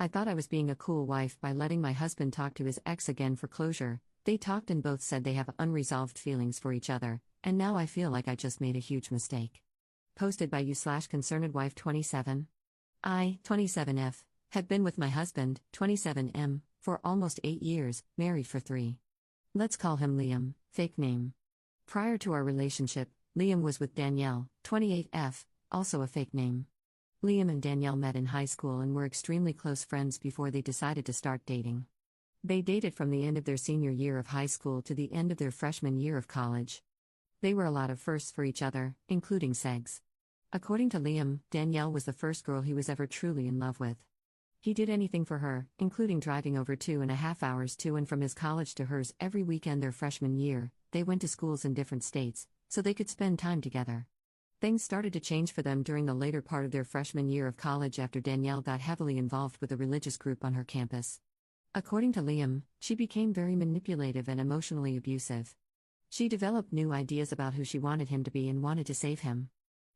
I thought I was being a cool wife by letting my husband talk to his ex again for closure. They talked and both said they have unresolved feelings for each other, and now I feel like I just made a huge mistake. Posted by you/concernedwife 27. I, 27F, have been with my husband, 27M, for almost 8 years, married for 3. Let's call him Liam, fake name. Prior to our relationship, Liam was with Danielle, 28F, also a fake name. Liam and Danielle met in high school and were extremely close friends before they decided to start dating. They dated from the end of their senior year of high school to the end of their freshman year of college. They were a lot of firsts for each other, including sex. According to Liam, Danielle was the first girl he was ever truly in love with. He did anything for her, including driving over 2.5 hours to and from his college to hers every weekend their freshman year. They went to schools in different states, so they could spend time together. Things started to change for them during the later part of their freshman year of college after Danielle got heavily involved with a religious group on her campus. According to Liam, she became very manipulative and emotionally abusive. She developed new ideas about who she wanted him to be and wanted to save him.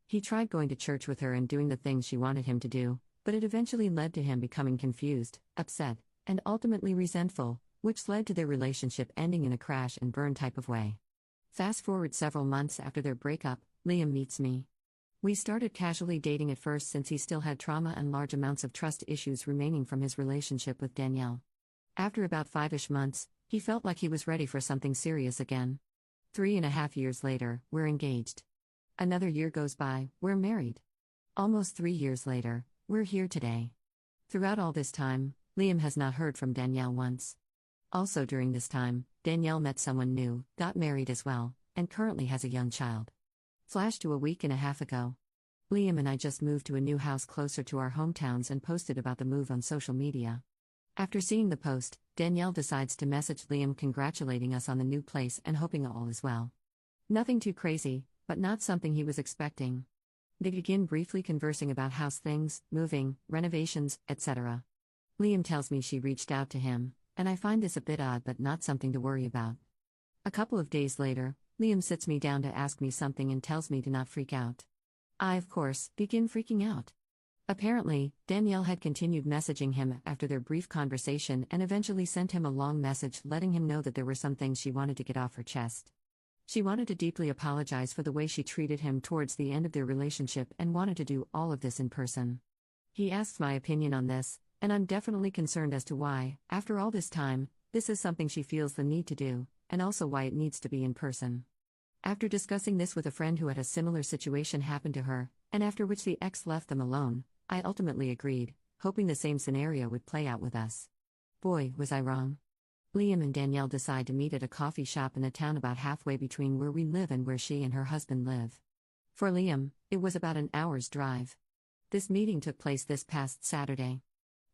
He tried going to church with her and doing the things she wanted him to do, but it eventually led to him becoming confused, upset, and ultimately resentful, which led to their relationship ending in a crash and burn type of way. Fast forward several months after their breakup, Liam meets me. We started casually dating at first since he still had trauma and large amounts of trust issues remaining from his relationship with Danielle. After about 5-ish months, he felt like he was ready for something serious again. 3.5 years later, we're engaged. Another year goes by, we're married. Almost 3 years later, we're here today. Throughout all this time, Liam has not heard from Danielle once. Also during this time, Danielle met someone new, got married as well, and currently has a young child. Flash to a week and a half ago. Liam and I just moved to a new house closer to our hometowns and posted about the move on social media. After seeing the post, Danielle decides to message Liam congratulating us on the new place and hoping all is well. Nothing too crazy, but not something he was expecting. They begin briefly conversing about house things, moving, renovations, etc. Liam tells me she reached out to him, and I find this a bit odd but not something to worry about. A couple of days later, Liam sits me down to ask me something and tells me to not freak out. I, of course, begin freaking out. Apparently, Danielle had continued messaging him after their brief conversation and eventually sent him a long message letting him know that there were some things she wanted to get off her chest. She wanted to deeply apologize for the way she treated him towards the end of their relationship and wanted to do all of this in person. He asks my opinion on this, and I'm definitely concerned as to why, after all this time, this is something she feels the need to do, and also why it needs to be in person. After discussing this with a friend who had a similar situation happen to her, and after which the ex left them alone, I ultimately agreed, hoping the same scenario would play out with us. Boy, was I wrong. Liam and Danielle decide to meet at a coffee shop in a town about halfway between where we live and where she and her husband live. For Liam, it was about an hour's drive. This meeting took place this past Saturday.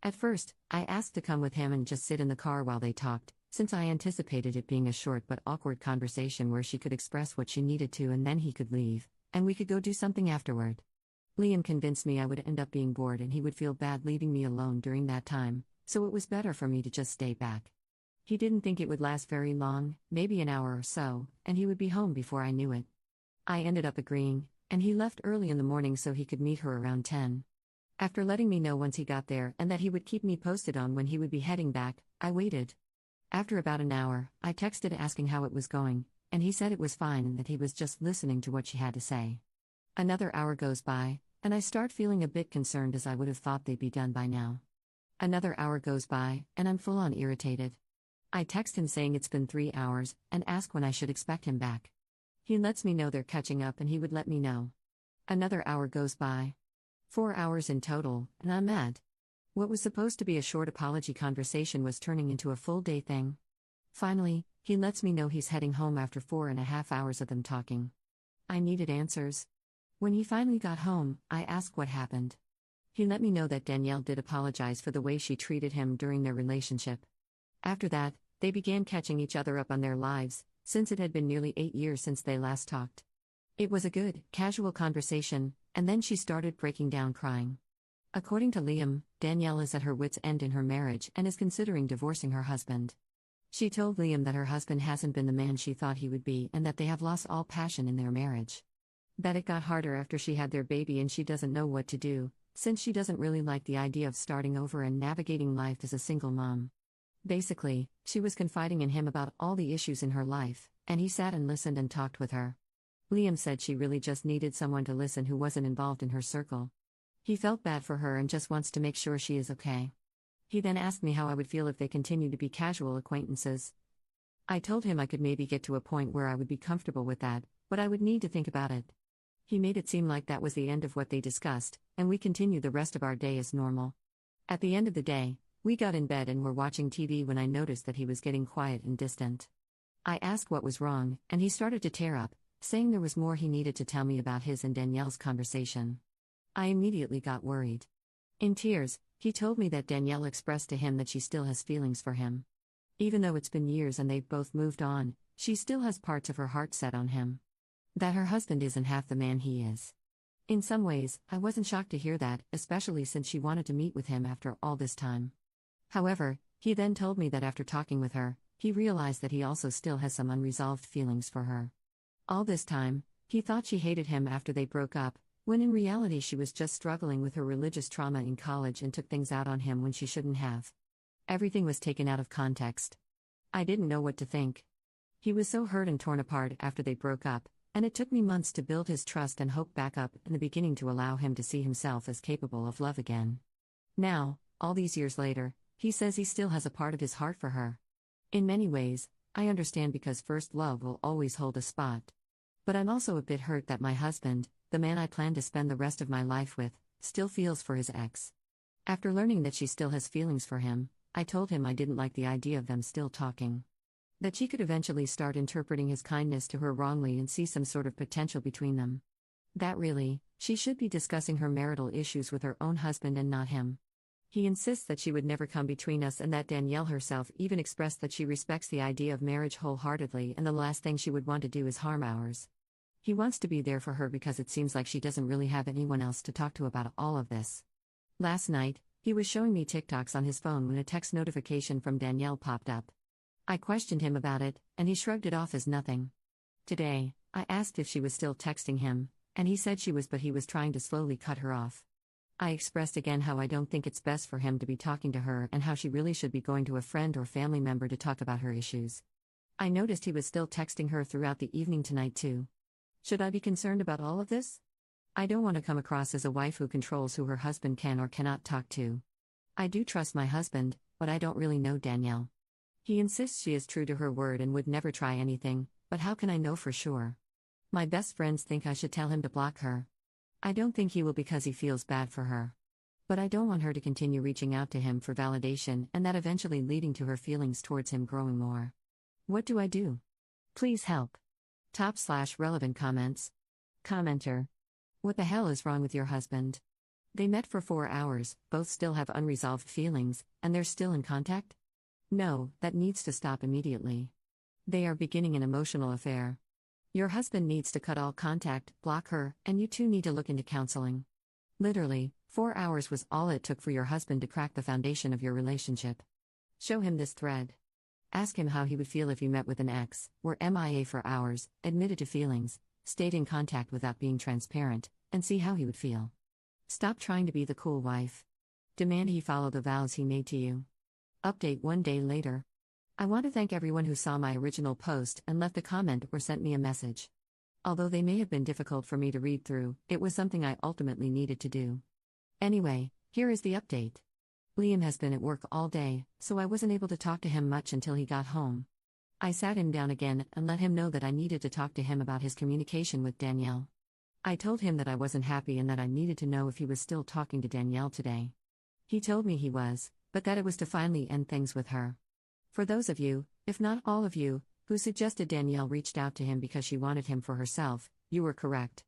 At first, I asked to come with him and just sit in the car while they talked, since I anticipated it being a short but awkward conversation where she could express what she needed to and then he could leave, and we could go do something afterward. Liam convinced me I would end up being bored and he would feel bad leaving me alone during that time, so it was better for me to just stay back. He didn't think it would last very long, maybe an hour or so, and he would be home before I knew it. I ended up agreeing, and he left early in the morning so he could meet her around 10. After letting me know once he got there and that he would keep me posted on when he would be heading back, I waited. After about an hour, I texted asking how it was going, and he said it was fine and that he was just listening to what she had to say. Another hour goes by, and I start feeling a bit concerned as I would have thought they'd be done by now. Another hour goes by, and I'm full on irritated. I text him saying it's been 3 hours, and ask when I should expect him back. He lets me know they're catching up and he would let me know. Another hour goes by. 4 hours in total, and I'm mad. What was supposed to be a short apology conversation was turning into a full-day thing. Finally, he lets me know he's heading home after 4.5 hours of them talking. I needed answers. When he finally got home, I asked what happened. He let me know that Danielle did apologize for the way she treated him during their relationship. After that, they began catching each other up on their lives, since it had been nearly 8 years since they last talked. It was a good, casual conversation, and then she started breaking down crying. According to Liam, Danielle is at her wit's end in her marriage and is considering divorcing her husband. She told Liam that her husband hasn't been the man she thought he would be and that they have lost all passion in their marriage. That it got harder after she had their baby and she doesn't know what to do, since she doesn't really like the idea of starting over and navigating life as a single mom. Basically, she was confiding in him about all the issues in her life, and he sat and listened and talked with her. Liam said she really just needed someone to listen who wasn't involved in her circle. He felt bad for her and just wants to make sure she is okay. He then asked me how I would feel if they continued to be casual acquaintances. I told him I could maybe get to a point where I would be comfortable with that, but I would need to think about it. He made it seem like that was the end of what they discussed, and we continued the rest of our day as normal. At the end of the day, we got in bed and were watching TV when I noticed that he was getting quiet and distant. I asked what was wrong, and he started to tear up, saying there was more he needed to tell me about his and Danielle's conversation. I immediately got worried. In tears, he told me that Danielle expressed to him that she still has feelings for him. Even though it's been years and they've both moved on, she still has parts of her heart set on him. That her husband isn't half the man he is. In some ways, I wasn't shocked to hear that, especially since she wanted to meet with him after all this time. However, he then told me that after talking with her, he realized that he also still has some unresolved feelings for her. All this time, he thought she hated him after they broke up, when in reality she was just struggling with her religious trauma in college and took things out on him when she shouldn't have. Everything was taken out of context. I didn't know what to think. He was so hurt and torn apart after they broke up, and it took me months to build his trust and hope back up in the beginning to allow him to see himself as capable of love again. Now, all these years later, he says he still has a part of his heart for her. In many ways, I understand because first love will always hold a spot. But I'm also a bit hurt that my husband, the man I plan to spend the rest of my life with, still feels for his ex. After learning that she still has feelings for him, I told him I didn't like the idea of them still talking. That she could eventually start interpreting his kindness to her wrongly and see some sort of potential between them. That really, she should be discussing her marital issues with her own husband and not him. He insists that she would never come between us and that Danielle herself even expressed that she respects the idea of marriage wholeheartedly and the last thing she would want to do is harm ours. He wants to be there for her because it seems like she doesn't really have anyone else to talk to about all of this. Last night, he was showing me TikToks on his phone when a text notification from Danielle popped up. I questioned him about it, and he shrugged it off as nothing. Today, I asked if she was still texting him, and he said she was, but he was trying to slowly cut her off. I expressed again how I don't think it's best for him to be talking to her and how she really should be going to a friend or family member to talk about her issues. I noticed he was still texting her throughout the evening tonight too. Should I be concerned about all of this? I don't want to come across as a wife who controls who her husband can or cannot talk to. I do trust my husband, but I don't really know Danielle. He insists she is true to her word and would never try anything, but how can I know for sure? My best friends think I should tell him to block her. I don't think he will because he feels bad for her. But I don't want her to continue reaching out to him for validation and that eventually leading to her feelings towards him growing more. What do I do? Please help. /relevant comments. Commenter. What the hell is wrong with your husband? They met for 4 hours, both still have unresolved feelings, and they're still in contact? No, that needs to stop immediately. They are beginning an emotional affair. Your husband needs to cut all contact, block her, and you two need to look into counseling. Literally, 4 hours was all it took for your husband to crack the foundation of your relationship. Show him this thread. Ask him how he would feel if you met with an ex, were MIA for hours, admitted to feelings, stayed in contact without being transparent, and see how he would feel. Stop trying to be the cool wife. Demand he follow the vows he made to you. Update 1 day later. I want to thank everyone who saw my original post and left a comment or sent me a message. Although they may have been difficult for me to read through, it was something I ultimately needed to do. Anyway, here is the update. Liam has been at work all day, so I wasn't able to talk to him much until he got home. I sat him down again and let him know that I needed to talk to him about his communication with Danielle. I told him that I wasn't happy and that I needed to know if he was still talking to Danielle today. He told me he was, but that it was to finally end things with her. For those of you, if not all of you, who suggested Danielle reached out to him because she wanted him for herself, you were correct.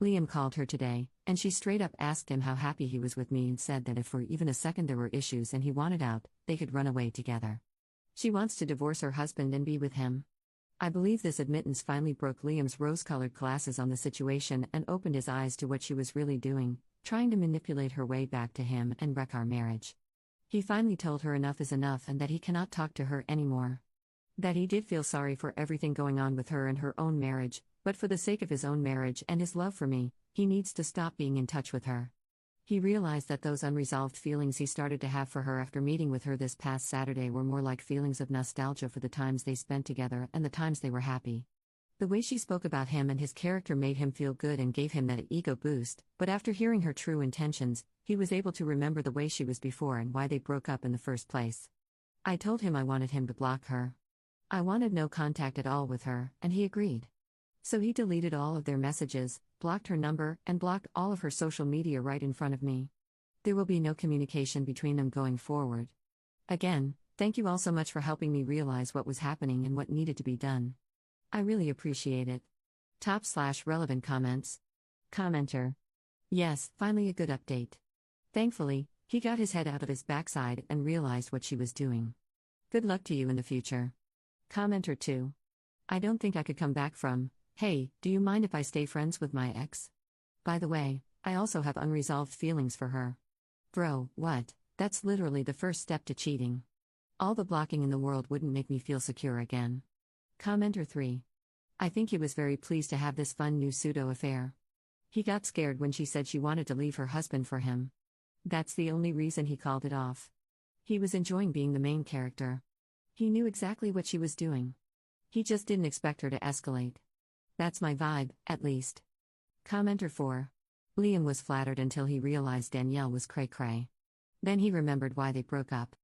Liam called her today, and she straight up asked him how happy he was with me and said that if for even a second there were issues and he wanted out, they could run away together. She wants to divorce her husband and be with him. I believe this admittance finally broke Liam's rose-colored glasses on the situation and opened his eyes to what she was really doing, trying to manipulate her way back to him and wreck our marriage. He finally told her enough is enough and that he cannot talk to her anymore. That he did feel sorry for everything going on with her and her own marriage, but for the sake of his own marriage and his love for me, he needs to stop being in touch with her. He realized that those unresolved feelings he started to have for her after meeting with her this past Saturday were more like feelings of nostalgia for the times they spent together and the times they were happy. The way she spoke about him and his character made him feel good and gave him that ego boost, but after hearing her true intentions, he was able to remember the way she was before and why they broke up in the first place. I told him I wanted him to block her. I wanted no contact at all with her, and he agreed. So he deleted all of their messages, blocked her number, and blocked all of her social media right in front of me. There will be no communication between them going forward. Again, thank you all so much for helping me realize what was happening and what needed to be done. I really appreciate it. Top/relevant comments. Commenter. Yes, finally a good update. Thankfully, he got his head out of his backside and realized what she was doing. Good luck to you in the future. Commenter 2. I don't think I could come back from, hey, do you mind if I stay friends with my ex? By the way, I also have unresolved feelings for her. Bro, what? That's literally the first step to cheating. All the blocking in the world wouldn't make me feel secure again. Commenter 3. I think he was very pleased to have this fun new pseudo affair. He got scared when she said she wanted to leave her husband for him. That's the only reason he called it off. He was enjoying being the main character. He knew exactly what she was doing. He just didn't expect her to escalate. That's my vibe, at least. Commenter 4. Liam was flattered until he realized Danielle was cray-cray. Then he remembered why they broke up.